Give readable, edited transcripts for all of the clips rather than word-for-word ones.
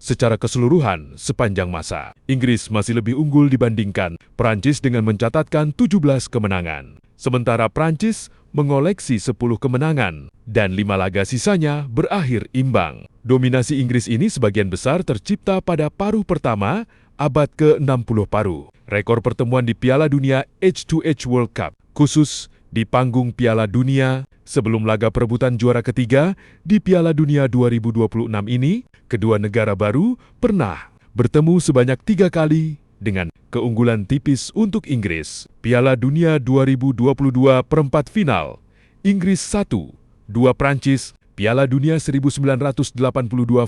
secara keseluruhan sepanjang masa. Inggris masih lebih unggul dibandingkan Prancis dengan mencatatkan 17 kemenangan. Sementara Prancis mengoleksi 10 kemenangan dan 5 laga sisanya berakhir imbang. Dominasi Inggris ini sebagian besar tercipta pada paruh pertama abad ke-60 paruh. Rekor pertemuan di Piala Dunia H2H World Cup, khusus di panggung Piala Dunia sebelum laga perebutan juara ketiga di Piala Dunia 2026 ini, kedua negara baru pernah bertemu sebanyak 3 kali dengan keunggulan tipis untuk Inggris. Piala Dunia 2022 perempat final, Inggris 1-2 Prancis. Piala Dunia 1982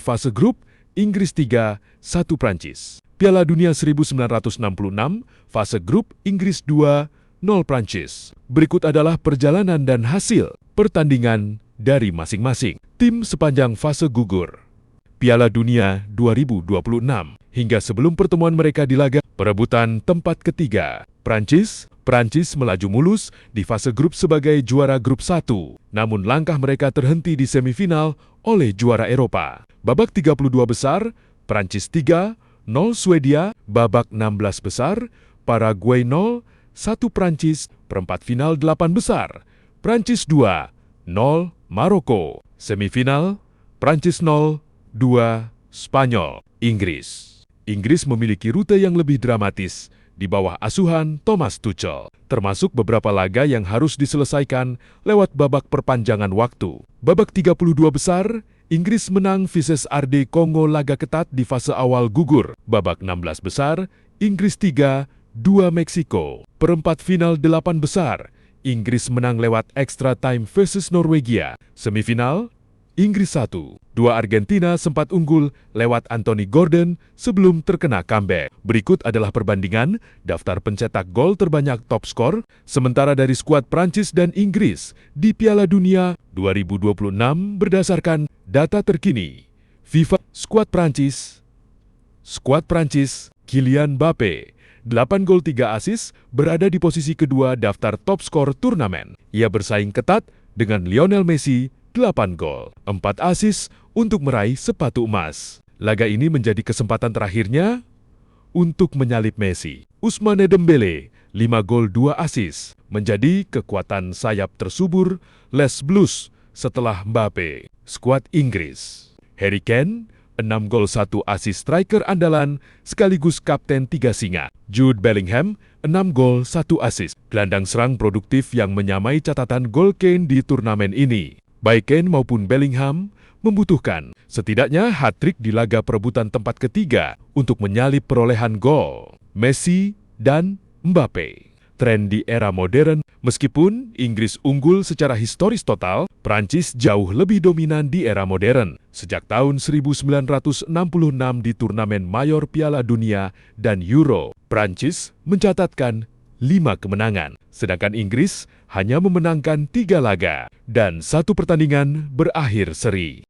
fase grup, Inggris 3-1 Prancis. Piala Dunia 1966 fase grup, Inggris 2-0 Prancis. Berikut adalah perjalanan dan hasil pertandingan dari masing-masing tim sepanjang fase gugur Piala Dunia 2026 hingga sebelum pertemuan mereka di laga perebutan tempat ketiga. Prancis melaju mulus di fase grup sebagai juara grup 1, namun langkah mereka terhenti di semifinal oleh juara Eropa. Babak 32 besar, Prancis 3-0 Swedia. Babak 16 besar, Paraguay 0-1 Prancis. Perempat final 8 besar, Prancis 2-0 Maroko. Semifinal, Prancis 0-2 Spanyol. Inggris memiliki rute yang lebih dramatis di bawah asuhan Thomas Tuchel, termasuk beberapa laga yang harus diselesaikan lewat babak perpanjangan waktu. Babak 32 besar, Inggris menang Vises RD Kongo laga ketat di fase awal gugur. Babak 16 besar, Inggris 3-2 Meksiko. Perempat final 8 besar, Inggris menang lewat extra time versus Norwegia. Semifinal, Inggris 1-2 Argentina sempat unggul lewat Anthony Gordon sebelum terkena comeback. Berikut adalah perbandingan daftar pencetak gol terbanyak top skor sementara dari skuad Prancis dan Inggris di Piala Dunia 2026 berdasarkan data terkini. FIFA skuad Prancis, Kylian Mbappe, 8 gol 3 assist, berada di posisi kedua daftar top skor turnamen. Ia bersaing ketat dengan Lionel Messi 8 gol, 4 assist untuk meraih sepatu emas. Laga ini menjadi kesempatan terakhirnya untuk menyalip Messi. Ousmane Dembele, 5 gol 2 assist, menjadi kekuatan sayap tersubur Les Blues setelah Mbappe. Skuad Inggris, Harry Kane, 6 gol 1 assist striker andalan sekaligus kapten 3 singa. Jude Bellingham, 6 gol 1 assist, gelandang serang produktif yang menyamai catatan gol Kane di turnamen ini. Baik Kane maupun Bellingham membutuhkan setidaknya hat-trick di laga perebutan tempat ketiga untuk menyalip perolehan gol Messi dan Mbappe. Tren di era modern, meskipun Inggris unggul secara historis total, Prancis jauh lebih dominan di era modern. Sejak tahun 1966 di turnamen mayor Piala Dunia dan Euro, Prancis mencatatkan 5 kemenangan, sedangkan Inggris hanya memenangkan 3 laga dan 1 pertandingan berakhir seri.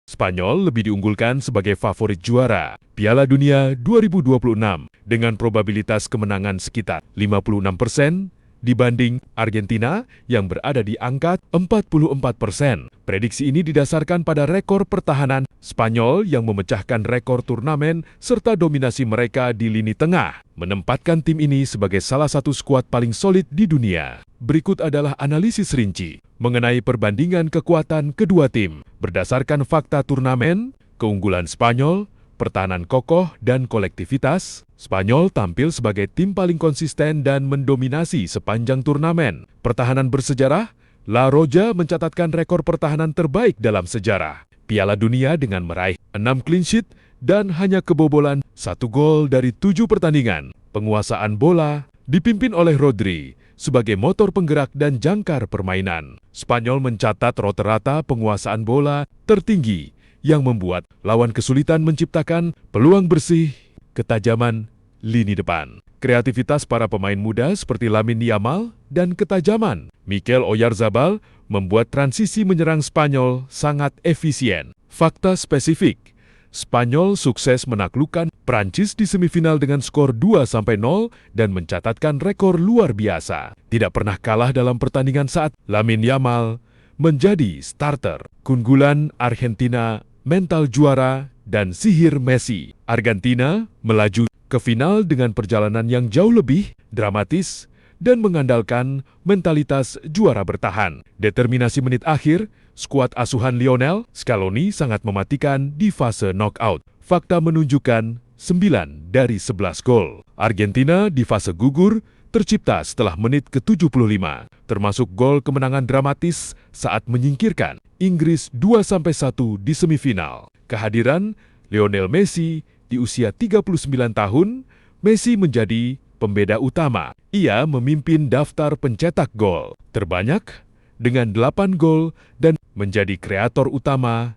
Spanyol lebih diunggulkan sebagai favorit juara Piala Dunia 2026 dengan probabilitas kemenangan sekitar 56% dibanding Argentina yang berada di angka 44%. Prediksi ini didasarkan pada rekor pertahanan Spanyol yang memecahkan rekor turnamen serta dominasi mereka di lini tengah, menempatkan tim ini sebagai salah satu skuad paling solid di dunia. Berikut adalah analisis rinci mengenai perbandingan kekuatan kedua tim. Berdasarkan fakta turnamen, keunggulan Spanyol, pertahanan kokoh dan kolektivitas, Spanyol tampil sebagai tim paling konsisten dan mendominasi sepanjang turnamen. Pertahanan bersejarah, La Roja mencatatkan rekor pertahanan terbaik dalam sejarah Piala Dunia dengan meraih 6 clean sheet dan hanya kebobolan 1 gol dari 7 pertandingan. Penguasaan bola dipimpin oleh Rodri sebagai motor penggerak dan jangkar permainan. Spanyol mencatat rata-rata penguasaan bola tertinggi yang membuat lawan kesulitan menciptakan peluang bersih, ketajaman lini depan. Kreativitas para pemain muda seperti Lamine Yamal dan ketajaman Mikel Oyarzabal membuat transisi menyerang Spanyol sangat efisien. Fakta spesifik, Spanyol sukses menaklukkan Prancis di semifinal dengan skor 2-0 dan mencatatkan rekor luar biasa. Tidak pernah kalah dalam pertandingan saat Lamine Yamal menjadi starter. Keunggulan Argentina mental juara, dan sihir Messi. Argentina melaju ke final dengan perjalanan yang jauh lebih dramatis dan mengandalkan mentalitas juara bertahan. Determinasi menit akhir, skuad asuhan Lionel Scaloni sangat mematikan di fase knockout. Fakta menunjukkan 9 dari 11 gol Argentina di fase gugur tercipta setelah menit ke-75, termasuk gol kemenangan dramatis saat menyingkirkan Inggris 2-1 di semifinal. Kehadiran Lionel Messi di usia 39 tahun, Messi menjadi pembeda utama. Ia memimpin daftar pencetak gol terbanyak dengan 8 gol dan menjadi kreator utama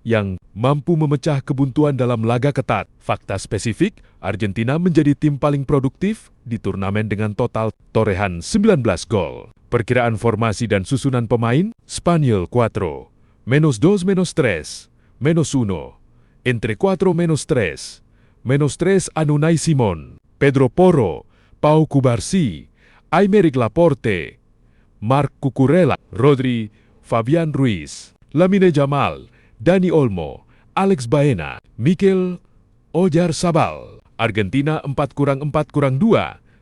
yang mampu memecah kebuntuan dalam laga ketat. Fakta spesifik, Argentina menjadi tim paling produktif di turnamen dengan total torehan 19 gol. Perkiraan formasi dan susunan pemain, Spanyol 4, -2, -3, entre 4, -3, -3 Unai Simón, Pedro Porro, Pau Cubarsí, Aymeric Laporte, Marc Cucurella, Rodri, Fabian Ruiz, Lamine Yamal, Dani Olmo, Alex Baena, Mikel Oyarzabal. Argentina 4-4-2,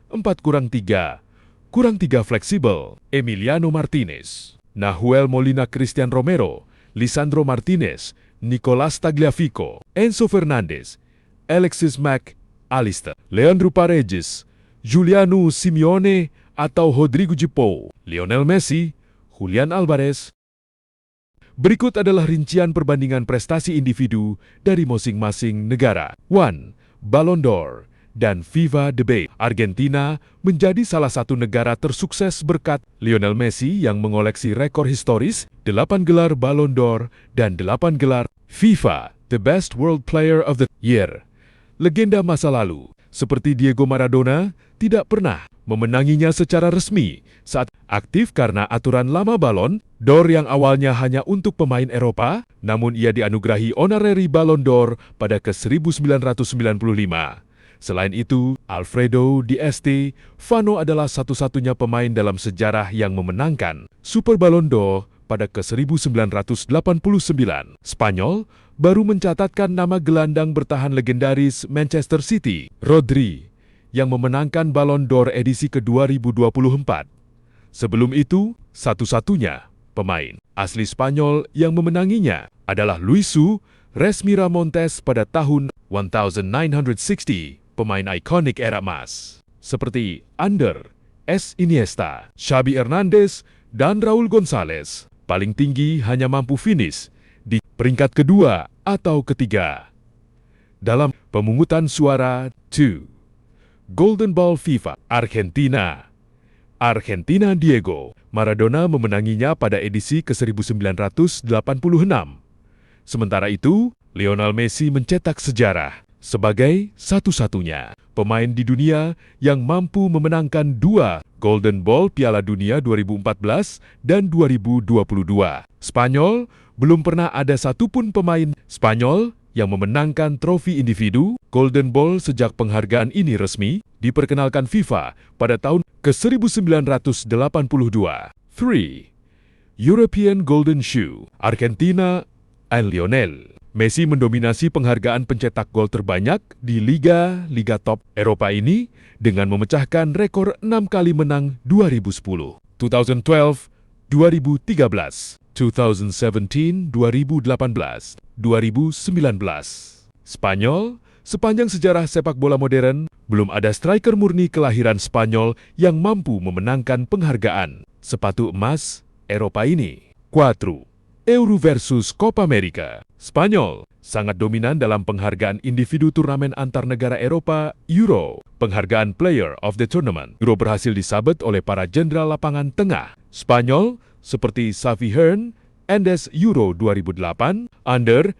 4-3, +3 fleksibel. Emiliano Martinez, Nahuel Molina, Christian Romero, Lisandro Martinez, Nicolás Tagliafico, Enzo Fernandez, Alexis Mac Allister, Leandro Paredes, Juliano Simeone atau Rodrigo de Paul, Lionel Messi, Julian Alvarez. Berikut adalah rincian perbandingan prestasi individu dari masing-masing negara. 1. Ballon d'Or dan FIFA Debate. Argentina menjadi salah satu negara tersukses berkat Lionel Messi yang mengoleksi rekor historis 8 gelar Ballon d'Or dan 8 gelar FIFA The Best World Player of the Year. Legenda masa lalu, seperti Diego Maradona, tidak pernah memenanginya secara resmi saat aktif karena aturan lama Ballon d'Or yang awalnya hanya untuk pemain Eropa, namun ia dianugerahi honorary Ballon d'Or pada ke-1995. Selain itu, Alfredo Di Stéfano adalah satu-satunya pemain dalam sejarah yang memenangkan Super Ballon d'Or pada ke-1989. Spanyol baru mencatatkan nama gelandang bertahan legendaris Manchester City, Rodri, yang memenangkan Ballon d'Or edisi ke-2024. Sebelum itu, satu-satunya pemain asli Spanyol yang memenanginya adalah Luisu Resmiramontes pada tahun 1960, pemain ikonik era emas, seperti Ander Iniesta, Xavi Hernandez, dan Raul González. Paling tinggi hanya mampu finish di peringkat kedua atau ketiga. Dalam pemungutan suara 2. Golden Ball FIFA, Argentina Diego Maradona memenanginya pada edisi ke-1986. Sementara itu, Lionel Messi mencetak sejarah sebagai satu-satunya pemain di dunia yang mampu memenangkan 2 Golden Ball Piala Dunia 2014 dan 2022. Spanyol belum pernah ada satupun pemain Spanyol yang memenangkan trofi individu Golden Ball sejak penghargaan ini resmi diperkenalkan FIFA pada tahun ke-1982. 3. European Golden Shoe, Argentina and Lionel Messi mendominasi penghargaan pencetak gol terbanyak di liga top Eropa ini dengan memecahkan rekor 6 kali menang 2010, 2012, 2013, 2017, 2018, 2019. Spanyol, sepanjang sejarah sepak bola modern, belum ada striker murni kelahiran Spanyol yang mampu memenangkan penghargaan sepatu emas Eropa ini. 4. Euro versus Copa America. Spanyol sangat dominan dalam penghargaan individu turnamen antar negara Eropa, Euro. Penghargaan Player of the Tournament Euro berhasil disabet oleh para jenderal lapangan tengah Spanyol seperti Xavi Hernandez Euro 2008, Ander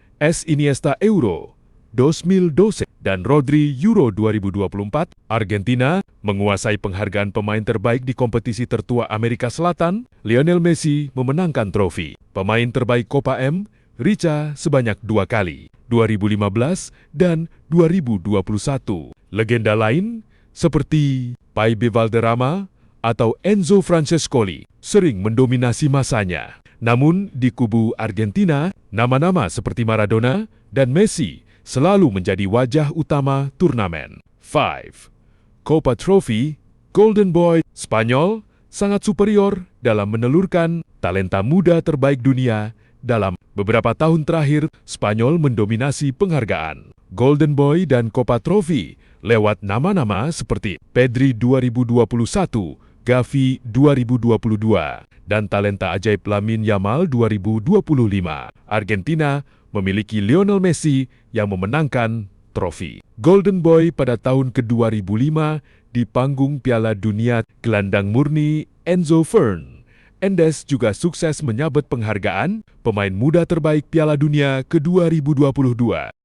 Iniesta Euro 2012, dan Rodri Euro 2024. Argentina menguasai penghargaan pemain terbaik di kompetisi tertua Amerika Selatan. Lionel Messi memenangkan trofi pemain terbaik Copa M Rica sebanyak 2 kali, 2015 dan 2021. Legenda lain seperti Paibe Valderrama atau Enzo Francescoli sering mendominasi masanya. Namun di kubu Argentina, Nama-nama seperti Maradona dan Messi selalu menjadi wajah utama turnamen. 5. Copa Trophy, Golden Boy, Spanyol sangat superior dalam menelurkan talenta muda terbaik dunia. Dalam beberapa tahun terakhir, Spanyol mendominasi penghargaan Golden Boy dan Copa Trophy lewat nama-nama seperti Pedri 2021, Gavi 2022, dan talenta ajaib Lamine Yamal 2025. Argentina memiliki Lionel Messi yang memenangkan trofi Golden Boy pada tahun ke-2005 di panggung Piala Dunia. Gelandang murni Enzo Fernandez juga sukses menyabet penghargaan pemain muda terbaik Piala Dunia ke-2022